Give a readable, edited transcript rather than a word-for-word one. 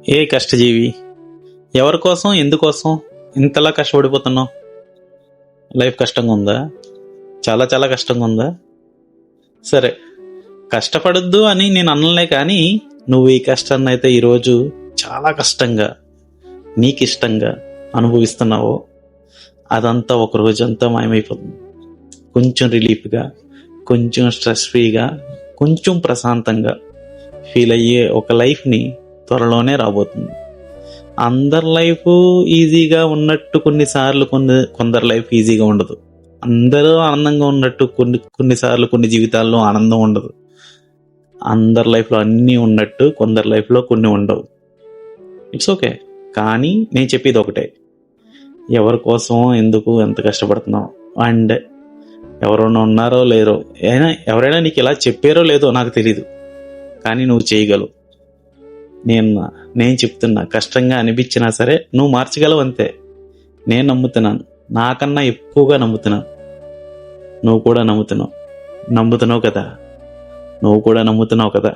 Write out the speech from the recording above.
ఏ కష్టజీవి, ఎవరి కోసం ఎందుకోసం ఇంతలా కష్టపడిపోతున్నావు? లైఫ్ కష్టంగా ఉందా? చాలా చాలా కష్టంగా ఉందా? సరే, కష్టపడద్దు అని నేను అనలే, కానీ నువ్వు ఈ కష్టాన్ని అయితే ఈరోజు చాలా కష్టంగా నీకు ఇష్టంగా అనుభవిస్తున్నావో అదంతా ఒక రోజంతా మాయమైపోతుంది. కొంచెం రిలీఫ్గా, కొంచెం స్ట్రెస్ ఫ్రీగా, కొంచెం ప్రశాంతంగా ఫీల్ అయ్యే ఒక లైఫ్ని త్వరలోనే రాబోతుంది. అందరి లైఫ్ ఈజీగా ఉన్నట్టు కొన్నిసార్లు కొందరి లైఫ్ ఈజీగా ఉండదు. అందరూ ఆనందంగా ఉన్నట్టు కొన్నిసార్లు కొన్ని జీవితాల్లో ఆనందం ఉండదు. అందరి లైఫ్లో అన్నీ ఉన్నట్టు కొందరి లైఫ్లో కొన్ని ఉండవు. It's okay. కానీ నేను చెప్పేది ఒకటే, ఎవరి కోసం ఎందుకు ఎంత కష్టపడుతున్నావు అండ్ ఎవరైనా ఉన్నారో లేరో, ఎవరైనా నీకు ఇలా చెప్పారో లేదో నాకు తెలీదు, కానీ నువ్వు చేయగలవు. నేను చెప్తున్నా, కష్టంగా అనిపించినా సరే నువ్వు మార్చగలవు, అంతే. నేను నమ్ముతున్నాను, నాకన్నా ఎక్కువగా నమ్ముతున్నాను. నువ్వు కూడా నమ్ముతున్నావు కదా?